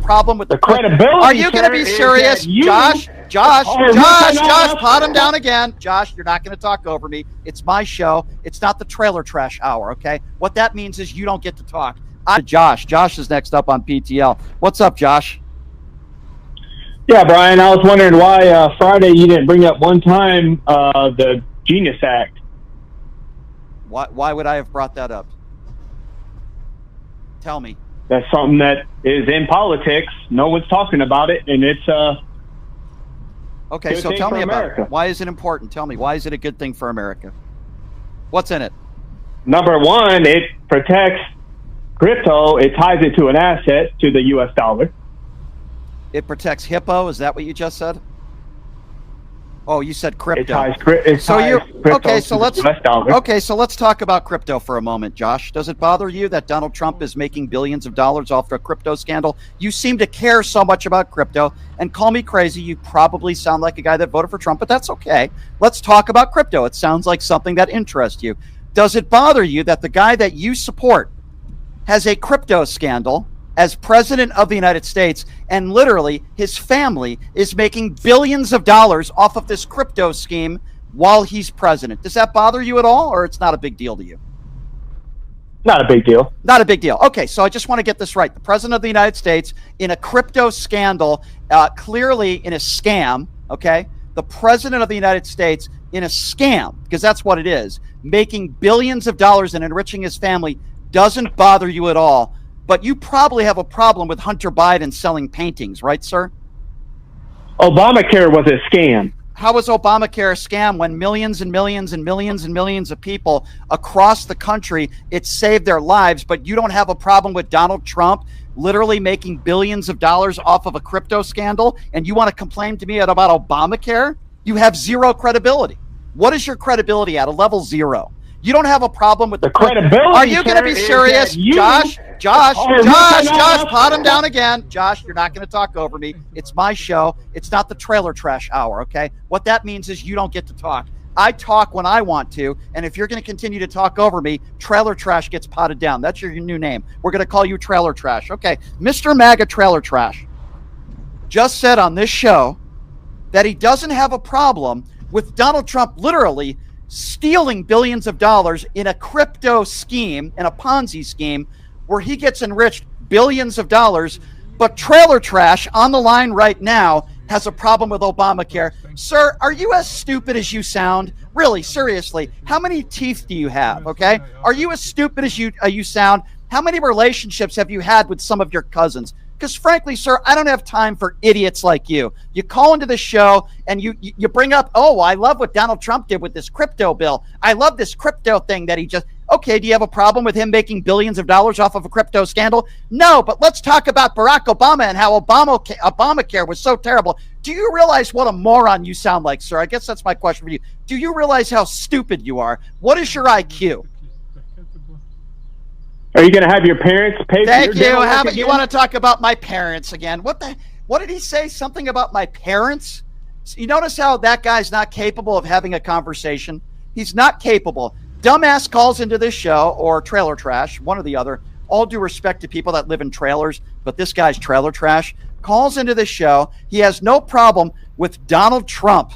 Problem with the credibility. Are you going to be serious? Josh, pot him down again. Josh, you're not going to talk over me. It's my show. It's not the trailer trash hour, okay? What that means is you don't get to talk. Josh is next up on PTL. What's up, Josh? Yeah, Brian, I was wondering why Friday you didn't bring up one time the Genius Act. Why would I have brought that up? Tell me. That's something that is in politics. No one's talking about it, and it's okay, so tell me about it. Why is it important? Tell me, why is it a good thing for America? What's in it? Number one, it protects crypto. It ties it to an asset, to the U.S. dollar. It protects Hippo? Is that what you just said? Oh, you said crypto. Okay, so let's talk about crypto for a moment, Josh. Does it bother you that Donald Trump is making billions of dollars off a crypto scandal? You seem to care so much about crypto, and call me crazy. You probably sound like a guy that voted for Trump, but that's okay. Let's talk about crypto. It sounds like something that interests you. Does it bother you that the guy that you support has a crypto scandal as president of the United States, and literally his family is making billions of dollars off of this crypto scheme while he's president? Does that bother you at all, or it's not a big deal to you? Not a big deal. Not a big deal. Okay, so I just want to get this right. The president of the United States in a crypto scandal, clearly in a scam, okay? The president of the United States in a scam, because that's what it is, making billions of dollars and enriching his family doesn't bother you at all. But you probably have a problem with Hunter Biden selling paintings, right, sir? Obamacare was a scam. How was Obamacare a scam when millions and millions and millions and millions of people across the country, it saved their lives, but you don't have a problem with Donald Trump literally making billions of dollars off of a crypto scandal, and you want to complain to me about Obamacare? You have zero credibility. What is your credibility at? A level 0. You don't have a problem with the credibility. Are you going to be serious? Josh, pot him down again. Josh, you're not going to talk over me. It's my show. It's not the trailer trash hour, okay? What that means is you don't get to talk. I talk when I want to, and if you're going to continue to talk over me, trailer trash gets potted down. That's your new name. We're going to call you trailer trash. Okay, Mr. MAGA trailer trash just said on this show that he doesn't have a problem with Donald Trump literally stealing billions of dollars in a crypto scheme, in a Ponzi scheme, where he gets enriched billions of dollars, but trailer trash on the line right now has a problem with Obamacare. Sir, are you as stupid as you sound? Really, seriously, how many teeth do you have, okay? Are you as stupid as you sound? How many relationships have you had with some of your cousins? Because frankly, sir, I don't have time for idiots like you. You call into the show and you bring up, oh, I love what Donald Trump did with this crypto bill. I love this crypto thing that he just, okay, do you have a problem with him making billions of dollars off of a crypto scandal? No, but let's talk about Barack Obama and how Obamacare was so terrible. Do you realize what a moron you sound like, sir? I guess that's my question for you. Do you realize how stupid you are? What is your IQ? Are you going to have your parents pay for your dental work again? You want to talk about my parents again? What did he say? Something about my parents? You notice how that guy's not capable of having a conversation? He's not capable. Dumbass calls into this show, or trailer trash, one or the other. All due respect to people that live in trailers, but this guy's trailer trash. Calls into this show. He has no problem with Donald Trump.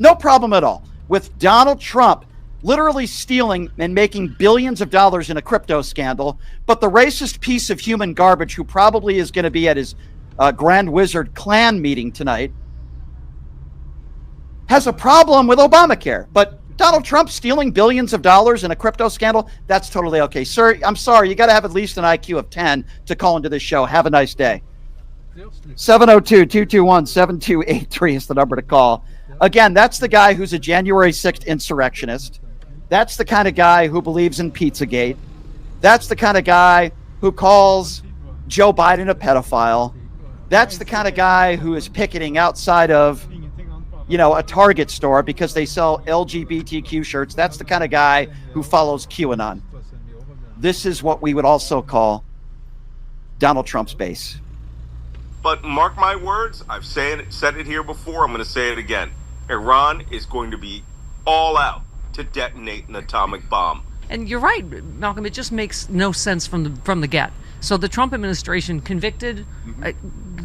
No problem at all with Donald Trump literally stealing and making billions of dollars in a crypto scandal, but the racist piece of human garbage who probably is going to be at his Grand Wizard clan meeting tonight has a problem with Obamacare. But Donald Trump stealing billions of dollars in a crypto scandal, that's totally okay. Sir, I'm sorry, you got to have at least an IQ of 10 to call into this show. Have a nice day. 702-221-7283 is the number to call. Again, that's the guy who's a January 6th insurrectionist. That's the kind of guy who believes in Pizzagate. That's the kind of guy who calls Joe Biden a pedophile. That's the kind of guy who is picketing outside of, a Target store because they sell LGBTQ shirts. That's the kind of guy who follows QAnon. This is what we would also call Donald Trump's base. But mark my words, I've said it here before, I'm going to say it again. Iran is going to be all out to detonate an atomic bomb. And you're right, Malcolm, it just makes no sense from the get. So the Trump administration convicted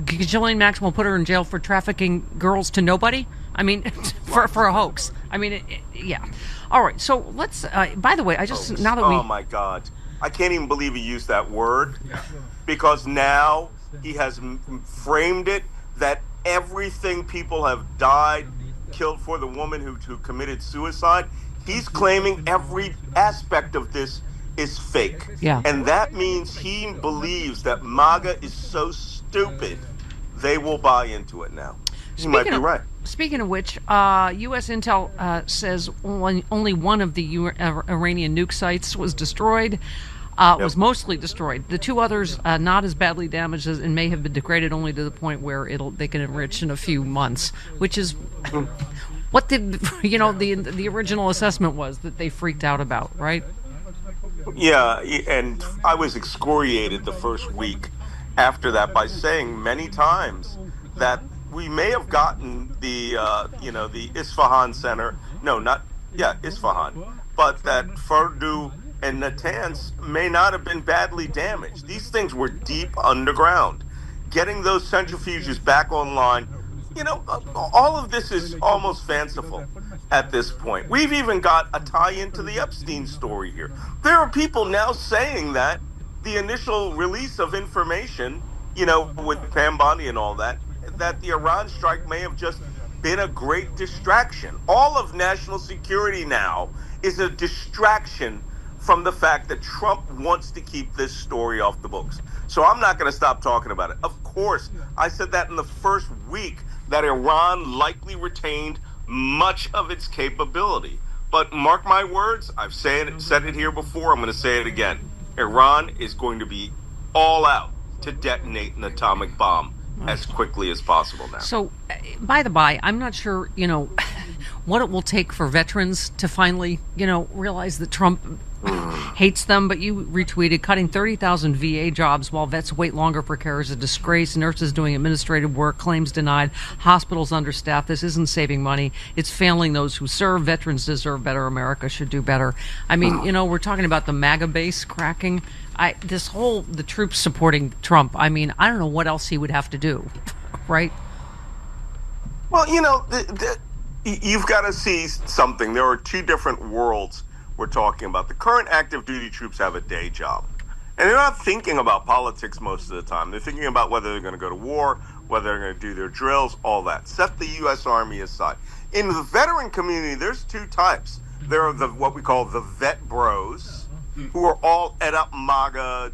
Ghislaine Maxwell, put her in jail for trafficking girls to nobody. I mean, for a hoax. I mean, yeah. All right. So let's. By the way, I just now that we. Oh my God, I can't even believe he used that word, because now he has framed it that everything people have died, killed for, the woman who committed suicide. He's claiming every aspect of this is fake. Yeah. And that means he believes that MAGA is so stupid, they will buy into it now. He might be right. Speaking of which, U.S. intel says only one of the Iranian nuke sites was destroyed. Was mostly destroyed. The two others not as badly damaged and may have been degraded only to the point where they can enrich in a few months, which is what the original assessment was that they freaked out about, right? Yeah, and I was excoriated the first week after that by saying many times that we may have gotten the Isfahan Center. No, Isfahan, but that Fordow and Natanz may not have been badly damaged. These things were deep underground. Getting those centrifuges back online, all of this is almost fanciful at this point. We've even got a tie-in to the Epstein story here. There are people now saying that the initial release of information, with Pam Bondi and all that the Iran strike may have just been a great distraction. All of national security now is a distraction from the fact that Trump wants to keep this story off the books. So I'm not going to stop talking about it. Of course, I said that in the first week, that Iran likely retained much of its capability. But mark my words, I've said it here before, I'm going to say it again. Iran is going to be all out to detonate an atomic bomb as quickly as possible now. So, by the by, I'm not sure, what it will take for veterans to finally, realize that Trump hates them. But you retweeted, cutting 30,000 VA jobs while vets wait longer for care is a disgrace. Nurses doing administrative work, claims denied, hospitals understaffed. This isn't saving money. It's failing those who serve. Veterans deserve better. America should do better. I mean, we're talking about the MAGA base cracking. The troops supporting Trump. I mean, I don't know what else he would have to do, right? Well, you've got to see something. There are two different worlds we're talking about. The current active duty troops have a day job, and they're not thinking about politics most of the time. They're thinking about whether they're going to go to war, whether they're going to do their drills, all that. Set the U.S. Army aside. In the veteran community, there's two types. There are what we call the vet bros, who are all up MAGA,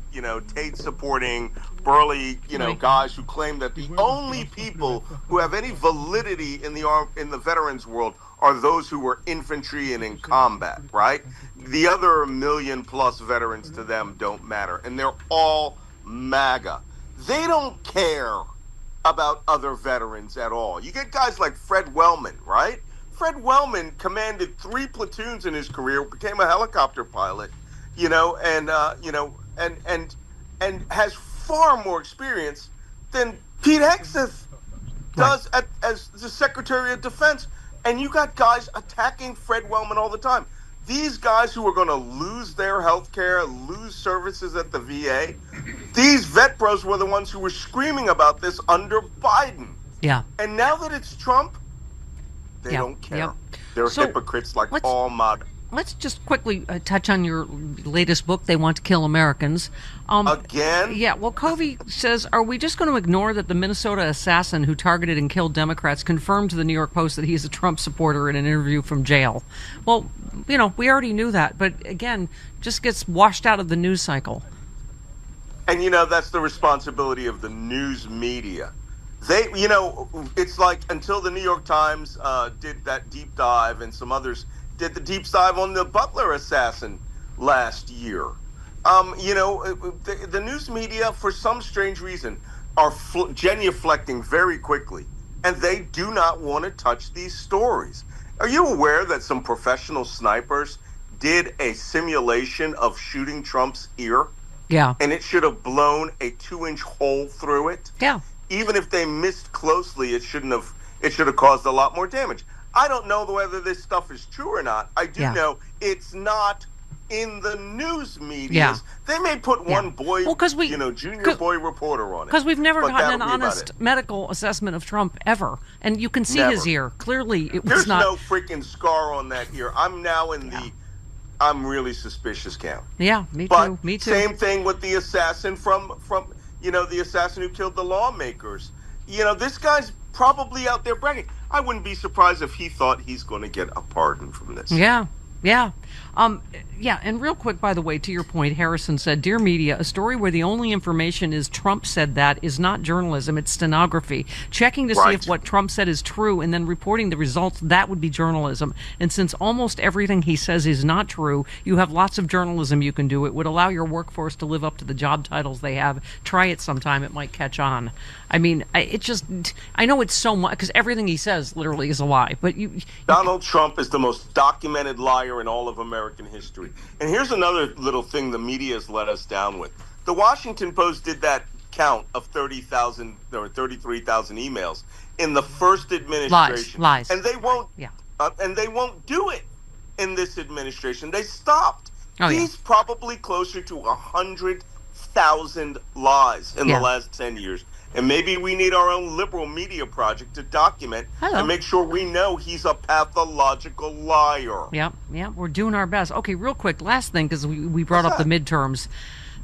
Tate supporting, burly, guys who claim that the only people who have any validity in the veterans world are those who were infantry and in combat, right? The other 1 million plus veterans to them don't matter, and they're all MAGA. They don't care about other veterans at all. You get guys like Fred Wellman, right? Fred Wellman commanded 3 platoons in his career, became a helicopter pilot, and has far more experience than Pete Hegseth does as the Secretary of Defense. And you got guys attacking Fred Wellman all the time. These guys who are going to lose their health care, lose services at the VA, these vet bros were the ones who were screaming about this under Biden. Yeah. And now that it's Trump, they don't care. Yep. They're hypocrites like all MAGA. Let's just quickly touch on your latest book, They Want to Kill Americans. Again? Yeah, well, Covey says, are we just going to ignore that the Minnesota assassin who targeted and killed Democrats confirmed to the New York Post that he's a Trump supporter in an interview from jail? Well, we already knew that, but again, just gets washed out of the news cycle. And, that's the responsibility of the news media. They, it's like until the New York Times did that deep dive, and some others did the deep dive on the Butler assassin last year. The news media, for some strange reason, are genuflecting very quickly, and they do not want to touch these stories. Are you aware that some professional snipers did a simulation of shooting Trump's ear? Yeah. And it should have blown a 2-inch hole through it? Yeah. Even if they missed closely, it should have caused a lot more damage. I don't know whether this stuff is true or not. I do know it's not in the news media, Yeah. they may put one boy, junior boy reporter on it. Because we've never but gotten an that'll be about honest it. medical assessment of Trump ever. And you can see Never. his ear. Clearly, it was There's not. no freaking scar on that ear. I'm now in the I'm really suspicious camp. Yeah, me But too. Me too. same thing with the assassin from the assassin who killed the lawmakers. This guy's probably out there bragging. I wouldn't be surprised if he thought he's going to get a pardon from this. Yeah. And real quick, by the way, to your point, Harrison said, "Dear media, a story where the only information is Trump said that is not journalism, it's stenography. Checking to see if what Trump said is true and then reporting the results, that would be journalism. And since almost everything he says is not true, you have lots of journalism you can do. It would allow your workforce to live up to the job titles they have. Try it sometime, it might catch on." I mean, I know it's so much, because everything he says literally is a lie, but Donald Trump is the most documented liar in all of American history. And here's another little thing the media has let us down with. The Washington Post did that count of 30,000 or 33,000 emails in the first administration. Lies. And they won't. Yeah. And they won't do it in this administration. They stopped. Oh, He's probably closer to 100,000 lies in the last 10 years. And maybe we need our own liberal media project to document and make sure we know he's a pathological liar. Yeah, we're doing our best. Okay, real quick, last thing, because we brought up the midterms.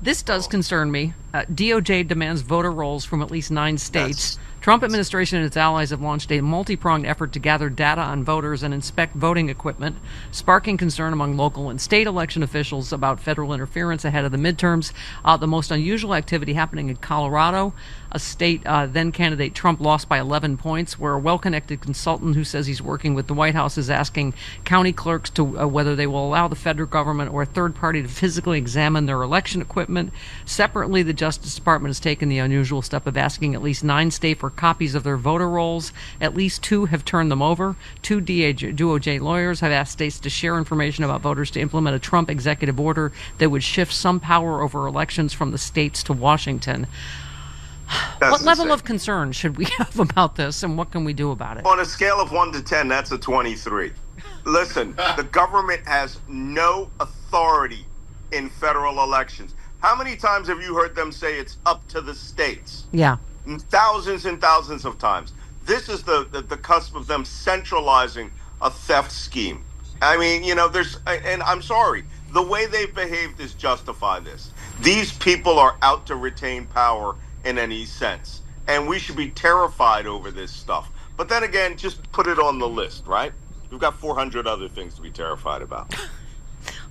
This does concern me. DOJ demands voter rolls from at least 9 states. Trump administration and its allies have launched a multi-pronged effort to gather data on voters and inspect voting equipment, sparking concern among local and state election officials about federal interference ahead of the midterms. The most unusual activity happening in Colorado, a state then candidate Trump lost by 11 points, where a well-connected consultant who says he's working with the White House is asking county clerks to whether they will allow the federal government or a third party to physically examine their election equipment. Separately, the Justice Department has taken the unusual step of asking at least 9 states for copies of their voter rolls. At least 2 have turned them over. 2 DOJ lawyers have asked states to share information about voters to implement a Trump executive order that would shift some power over elections from the states to Washington. What level of concern should we have about this, and what can we do about it? On a scale of 1 to 10, that's a 23. Listen, the government has no authority in federal elections. How many times have you heard them say it's up to the states? Yeah. Thousands and thousands of times. This is the cusp of them centralizing a theft scheme. I mean, and I'm sorry, the way they've behaved is justify this. These people are out to retain power in any sense. And we should be terrified over this stuff. But then again, just put it on the list, right? We've got 400 other things to be terrified about.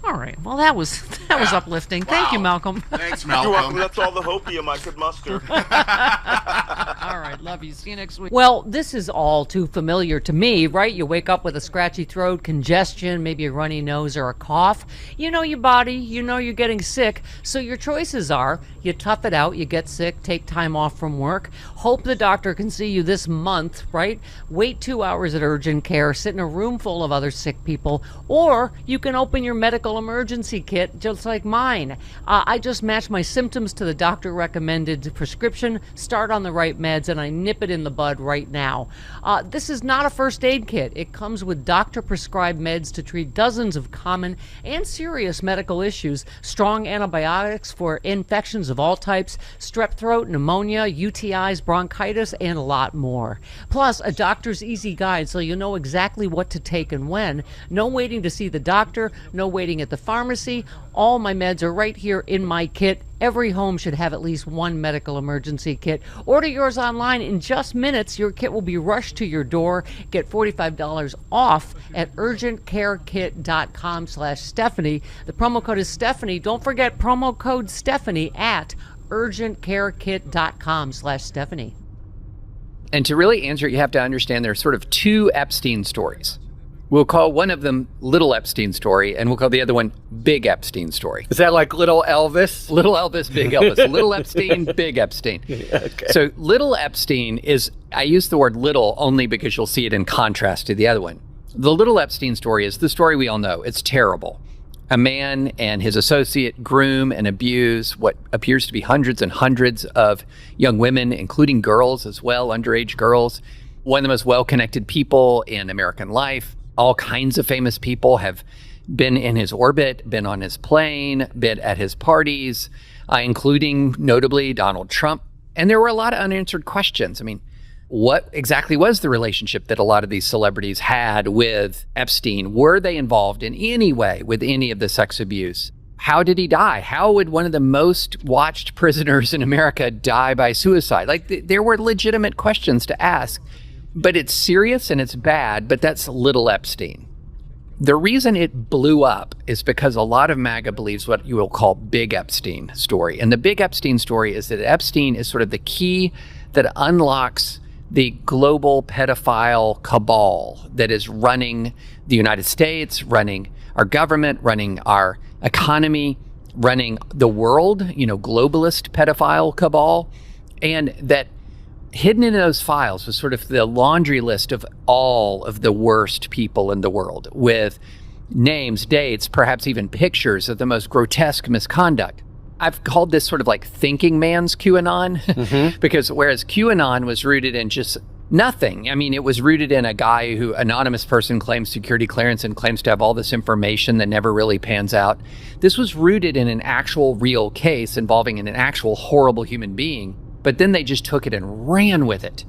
All right. Well, that was uplifting. Wow. Thank you, Malcolm. Thanks, Malcolm. You're welcome. That's all the hopium I could muster. All right. Love you. See you next week. Well, this is all too familiar to me, right? You wake up with a scratchy throat, congestion, maybe a runny nose or a cough. You know your body. You know you're getting sick. So your choices are you tough it out, you get sick, take time off from work, hope the doctor can see you this month, right? Wait 2 hours at urgent care, sit in a room full of other sick people, or you can open your medical emergency kit just like mine. I just match my symptoms to the doctor recommended prescription, start on the right meds, and I nip it in the bud right now. This is not a first aid kit. It comes with doctor prescribed meds to treat dozens of common and serious medical issues, strong antibiotics for infections of all types, strep throat, pneumonia, UTIs, bronchitis, and a lot more. Plus, a doctor's easy guide so you know exactly what to take and when. No waiting to see the doctor, no waiting at the pharmacy. All my meds are right here in my kit. Every home should have at least one medical emergency kit. Order yours online in just minutes. Your kit will be rushed to your door. Get $45 off at urgentcarekit.com/Stephanie. The promo code is Stephanie. Don't forget promo code Stephanie at urgentcarekit.com/Stephanie. And to really answer it, you have to understand there's sort of 2 Epstein stories. We'll call one of them Little Epstein story, and we'll call the other one Big Epstein story. Is that like Little Elvis? Little Elvis, Big Elvis. Little Epstein, Big Epstein. Okay. So Little Epstein is, I use the word little only because you'll see it in contrast to the other one. The Little Epstein story is the story we all know. It's terrible. A man and his associate groom and abuse what appears to be hundreds and hundreds of young women, including girls as well, underage girls. One of the most well-connected people in American life. All kinds of famous people have been in his orbit, been on his plane, been at his parties, including notably Donald Trump. And there were a lot of unanswered questions. I mean, what exactly was the relationship that a lot of these celebrities had with Epstein? Were they involved in any way with any of the sex abuse? How did he die? How would one of the most watched prisoners in America die by suicide? Like, there were legitimate questions to ask, but it's serious and it's bad, but that's little Epstein. The reason it blew up is because a lot of MAGA believes what you will call Big Epstein story. And the Big Epstein story is that Epstein is sort of the key that unlocks the global pedophile cabal that is running the United States, running our government, running our economy, running the world, globalist pedophile cabal. And that hidden in those files was sort of the laundry list of all of the worst people in the world, with names, dates, perhaps even pictures of the most grotesque misconduct. I've called this sort of like thinking man's QAnon, because whereas QAnon was rooted in just nothing. I mean, it was rooted in a guy who, anonymous person, claims security clearance and claims to have all this information that never really pans out. This was rooted in an actual real case involving an actual horrible human being. But then they just took it and ran with it.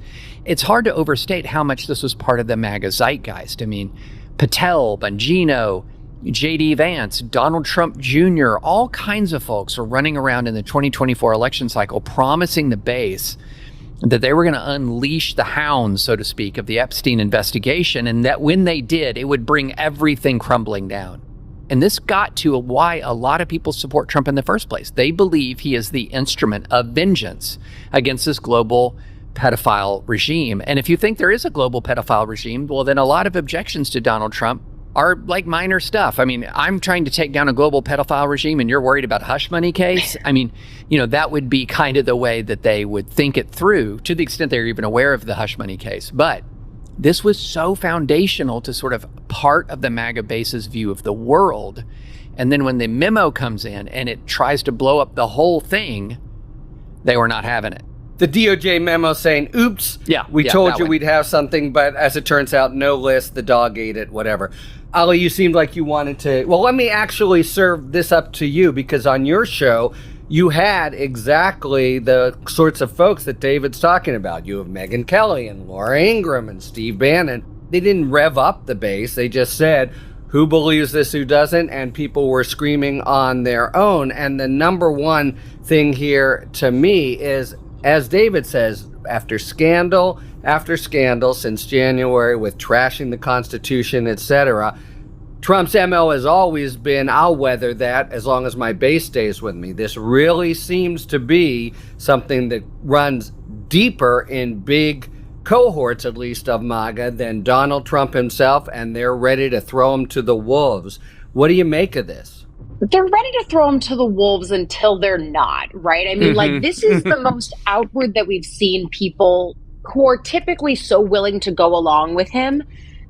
It's hard to overstate how much this was part of the MAGA zeitgeist. I mean, Patel, Bongino, J.D. Vance, Donald Trump Jr., all kinds of folks were running around in the 2024 election cycle promising the base that they were going to unleash the hounds, so to speak, of the Epstein investigation, and that when they did, it would bring everything crumbling down. And this got to why a lot of people support Trump in the first place. They believe he is the instrument of vengeance against this global pedophile regime. And if you think there is a global pedophile regime, well, then a lot of objections to Donald Trump are like minor stuff. I mean, I'm trying to take down a global pedophile regime and you're worried about a hush money case. I mean, that would be kind of the way that they would think it through, to the extent they're even aware of the hush money case. But this was so foundational to sort of part of the MAGA base's view of the world. And then when the memo comes in and it tries to blow up the whole thing, they were not having it. The DOJ memo saying, oops, we told you we'd have something, but as it turns out, no list, the dog ate it, whatever. Ali, you seemed like you wanted to... Well, let me actually serve this up to you, because on your show, you had exactly the sorts of folks that David's talking about. You have Megyn Kelly and Laura Ingraham and Steve Bannon. They didn't rev up the base. They just said, who believes this, who doesn't? And people were screaming on their own. And the number one thing here to me is, as David says, after scandal since January with trashing the Constitution, etc., Trump's MO has always been, I'll weather that as long as my base stays with me. This really seems to be something that runs deeper in big cohorts, at least, of MAGA than Donald Trump himself, and they're ready to throw him to the wolves. What do you make of this? They're ready to throw him to the wolves until they're not, right? I mean, like, this is the most outward that we've seen people who are typically so willing to go along with him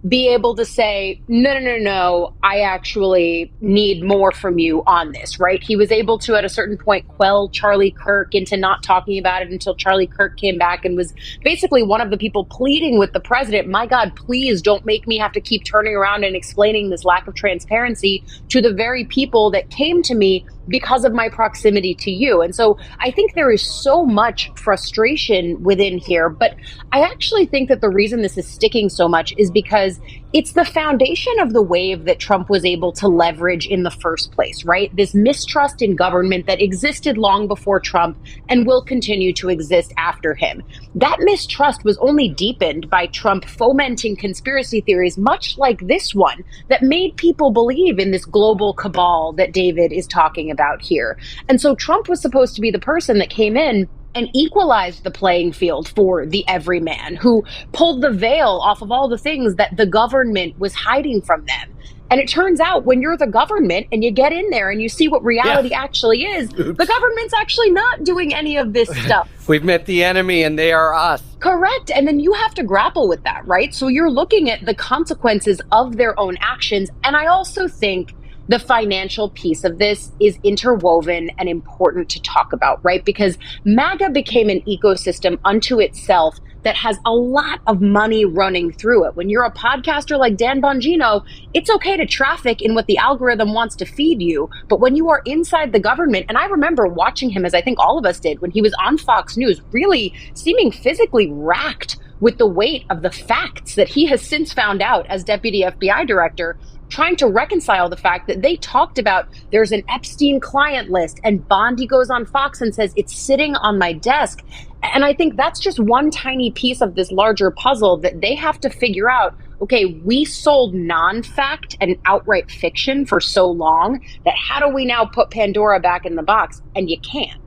be able to say, no, I actually need more from you on this, right? He was able to, at a certain point, quell Charlie Kirk into not talking about it until Charlie Kirk came back and was basically one of the people pleading with the president, my God, please don't make me have to keep turning around and explaining this lack of transparency to the very people that came to me because of my proximity to you. And so I think there is so much frustration within here, but I actually think that the reason this is sticking so much is because it's the foundation of the wave that Trump was able to leverage in the first place, right? This mistrust in government that existed long before Trump and will continue to exist after him. That mistrust was only deepened by Trump fomenting conspiracy theories, much like this one, that made people believe in this global cabal that David is talking about here. And so Trump was supposed to be the person that came in and equalized the playing field for the everyman, who pulled the veil off of all the things that the government was hiding from them. And it turns out when you're the government and you get in there and you see what reality actually is, the government's actually not doing any of this stuff. We've met the enemy and they are us. Correct. And then you have to grapple with that, right? So you're looking at the consequences of their own actions. And I also think the financial piece of this is interwoven and important to talk about, right? Because MAGA became an ecosystem unto itself that has a lot of money running through it. When you're a podcaster like Dan Bongino, it's okay to traffic in what the algorithm wants to feed you. But when you are inside the government, and I remember watching him, as I think all of us did, when he was on Fox News, really seeming physically racked with the weight of the facts that he has since found out as deputy FBI director, trying to reconcile the fact that they talked about there's an Epstein client list, and Bondi goes on Fox and says it's sitting on my desk. And I think that's just one tiny piece of this larger puzzle that they have to figure out. Okay, we sold non-fact and outright fiction for so long that how do we now put Pandora back in the box? And you can't.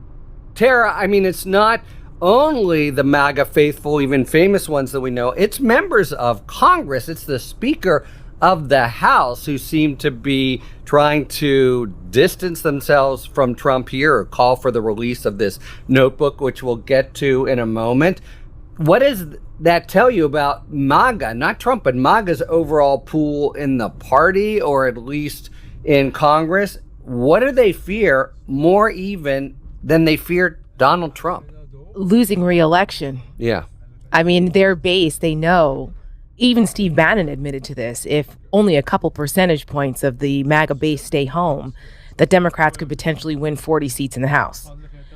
Tara, I mean, it's not only the MAGA faithful, even famous ones that we know. It's members of Congress. It's the Speaker of the House who seem to be trying to distance themselves from Trump here, or call for the release of this notebook, which we'll get to in a moment. What does that tell you about MAGA, not Trump, but MAGA's overall pool in the party, or at least in Congress? What do they fear more even than they fear Donald Trump? Losing re-election. Yeah. I mean, their base, they know. Even Steve Bannon admitted to this. If only a couple percentage points of the MAGA base stay home, that Democrats could potentially win 40 seats in the House.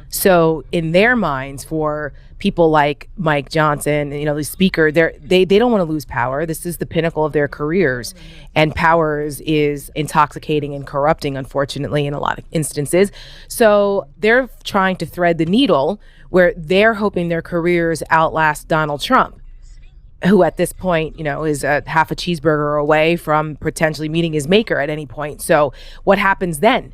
So in their minds, for people like Mike Johnson, the speaker, they don't want to lose power. This is the pinnacle of their careers. And power is intoxicating and corrupting, unfortunately, in a lot of instances. So they're trying to thread the needle where they're hoping their careers outlast Donald Trump, who at this point, is half a cheeseburger away from potentially meeting his maker at any point. So what happens then?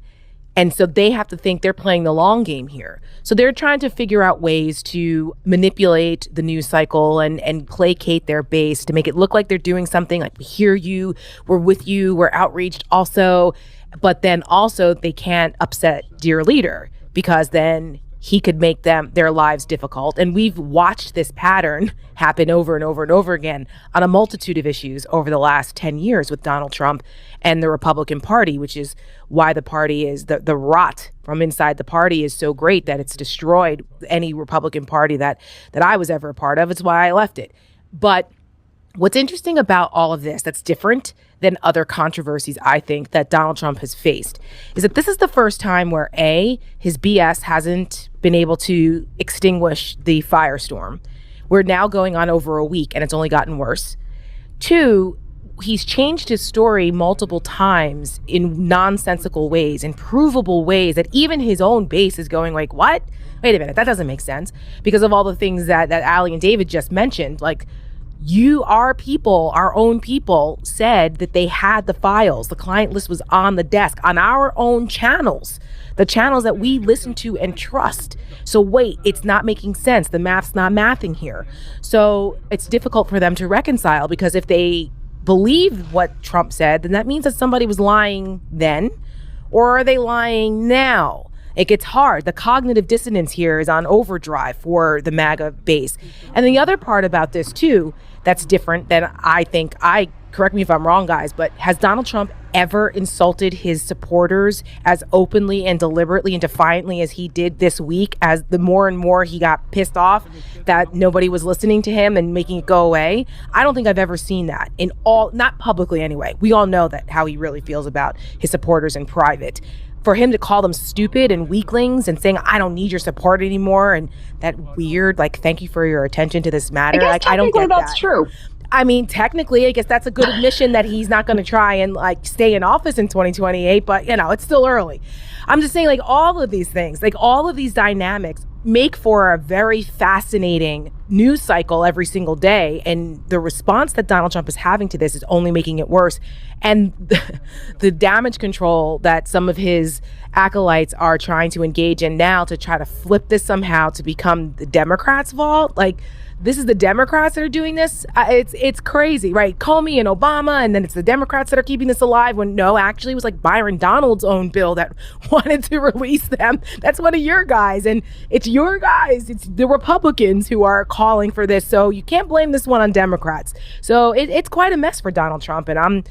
And so they have to think they're playing the long game here. So they're trying to figure out ways to manipulate the news cycle and placate their base to make it look like they're doing something, like we hear you, we're with you, we're outreached also. But then also they can't upset dear leader, because then he could make their lives difficult. And we've watched this pattern happen over and over and over again on a multitude of issues over the last 10 years with Donald Trump and the Republican Party, which is why the party is, the rot from inside the party is so great that it's destroyed any Republican Party that I was ever a part of. It's why I left it. But what's interesting about all of this that's different than other controversies, I think, that Donald Trump has faced, is that this is the first time where his BS hasn't been able to extinguish the firestorm. We're now going on over a week and it's only gotten worse. 2, he's changed his story multiple times in nonsensical ways, in provable ways that even his own base is going like, what? Wait a minute, that doesn't make sense, because of all the things that Ali and David just mentioned. Like, our own people said that they had the files. The client list was on the desk on our own channels, the channels that we listen to and trust. So wait, it's not making sense. The math's not mathing here. So it's difficult for them to reconcile, because if they believe what Trump said, then that means that somebody was lying then, or are they lying now? It gets hard. The cognitive dissonance here is on overdrive for the MAGA base. And the other part about this, too, that's different than correct me if I'm wrong, guys, but has Donald Trump ever insulted his supporters as openly and deliberately and defiantly as he did this week, as the more and more he got pissed off that nobody was listening to him and making it go away? I don't think I've ever seen that not publicly anyway. We all know that how he really feels about his supporters in private. For him to call them stupid and weaklings and saying, I don't need your support anymore, and that weird, thank you for your attention to this matter. I don't get that's true. I mean, technically, I guess that's a good admission that he's not going to try and stay in office in 2028, but it's still early. I'm just saying, all of these things, all of these dynamics make for a very fascinating news cycle every single day. And the response that Donald Trump is having to this is only making it worse. And the damage control that some of his acolytes are trying to engage in now to try to flip this somehow to become the Democrats' fault. This is the Democrats that are doing this. It's crazy, right? Comey and Obama, and then it's the Democrats that are keeping this alive, when no, actually it was Byron Donald's own bill that wanted to release them. That's one of your guys, and it's your guys. It's the Republicans who are calling for this, so you can't blame this one on Democrats. So it's quite a mess for Donald Trump, and I'm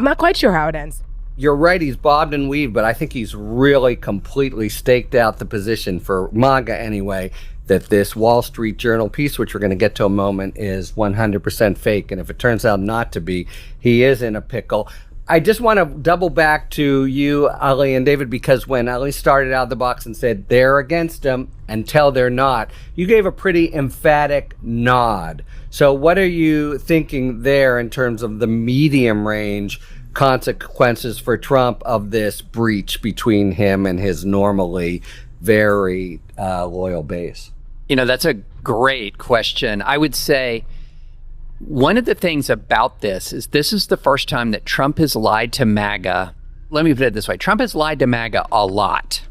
not quite sure how it ends. You're right, he's bobbed and weaved, but I think he's really completely staked out the position for MAGA anyway. that this Wall Street Journal piece, which we're going to get to a moment, is 100% fake. And if it turns out not to be, he is in a pickle. I just want to double back to you, Ali and David, because when Ali started out of the box and said they're against him until they're not, you gave a pretty emphatic nod. So what are you thinking there in terms of the medium range consequences for Trump of this breach between him and his normally very loyal base? That's a great question. I would say one of the things about this is the first time that Trump has lied to MAGA. Let me put it this way. Trump has lied to MAGA a lot.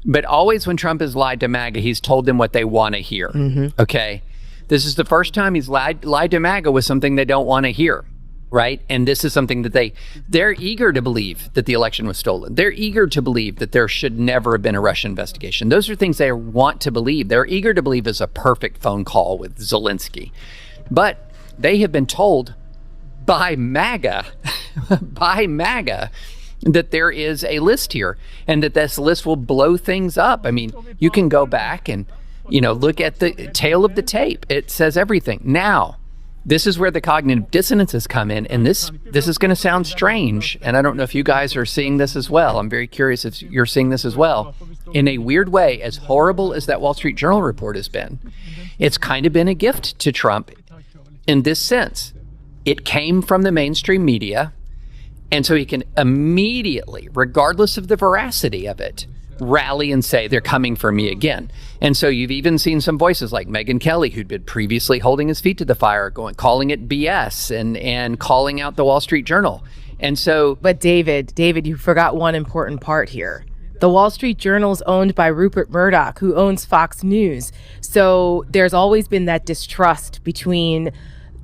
But always when Trump has lied to MAGA, he's told them what they want to hear. Mm-hmm. Okay? This is the first time he's lied to MAGA with something they don't want to hear. Right? And this is something that they're eager to believe that the election was stolen. They're eager to believe that there should never have been a Russian investigation. Those are things they want to believe. They're eager to believe is a perfect phone call with Zelensky. But they have been told by MAGA, that there is a list here and that this list will blow things up. I mean, you can go back and, look at the tail of the tape. It says everything. Now, this is where the cognitive dissonances come in, and this is going to sound strange, and I don't know if you guys are seeing this as well. I'm very curious if you're seeing this as well. In a weird way, as horrible as that Wall Street Journal report has been, it's kind of been a gift to Trump in this sense. It came from the mainstream media, and so he can immediately, regardless of the veracity of it, rally and say they're coming for me again. And so you've even seen some voices like Megyn Kelly, who'd been previously holding his feet to the fire, calling it BS and calling out the Wall Street Journal. And so, but David, you forgot one important part here. The Wall Street Journal is owned by Rupert Murdoch, who owns Fox News. So there's always been that distrust between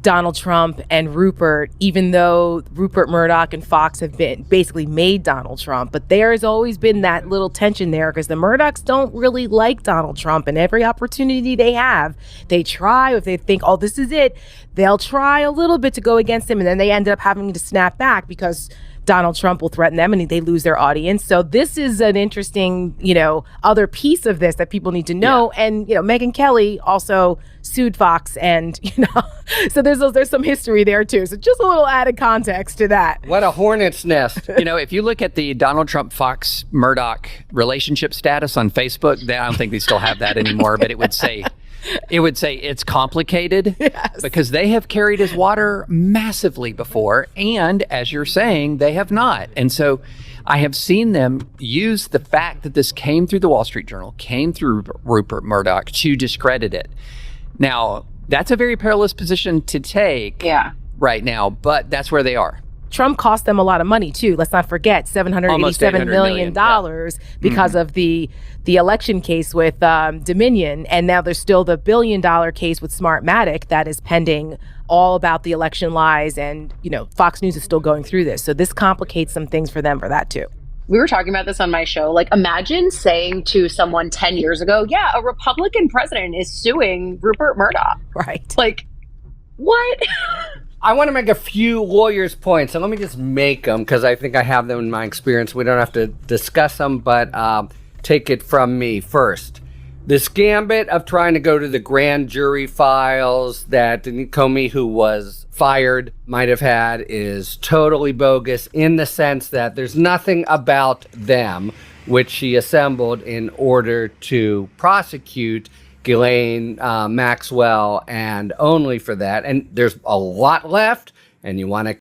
Donald Trump and Rupert, even though Rupert Murdoch and Fox have been basically made Donald Trump. But there has always been that little tension there because the Murdochs don't really like Donald Trump, and every opportunity they have, they try. If they think, oh, this is it, they'll try a little bit to go against him, and then they end up having to snap back because Donald Trump will threaten them and they lose their audience. So this is an interesting, other piece of this that people need to know. Yeah. And, Megyn Kelly also sued Fox, and, so there's some history there too. So just a little added context to that. What a hornet's nest. If you look at the Donald Trump Fox Murdoch relationship status on Facebook, I don't think they still have that anymore, but it would say it's complicated. Yes. Because they have carried his water massively before, and as you're saying, they have not. And so I have seen them use the fact that this came through the Wall Street Journal, came through Rupert Murdoch, to discredit it. Now, that's a very perilous position to take right now, but that's where they are. Trump cost them a lot of money too. Let's not forget $787 million because of the election case with Dominion, and now there's still the $1 billion case with Smartmatic that is pending, all about the election lies, and Fox News is still going through this. So this complicates some things for them for that too. We were talking about this on my show. Like, imagine saying to someone 10 years ago, yeah, a Republican president is suing Rupert Murdoch. Right. Like, what? I want to make a few lawyers' points, and let me just make them because I think I have them in my experience. We don't have to discuss them, but take it from me first. This gambit of trying to go to the grand jury files that Comey, who was fired, might have had is totally bogus in the sense that there's nothing about them which she assembled in order to prosecute Ghislaine Maxwell, and only for that. And there's a lot left, and you want to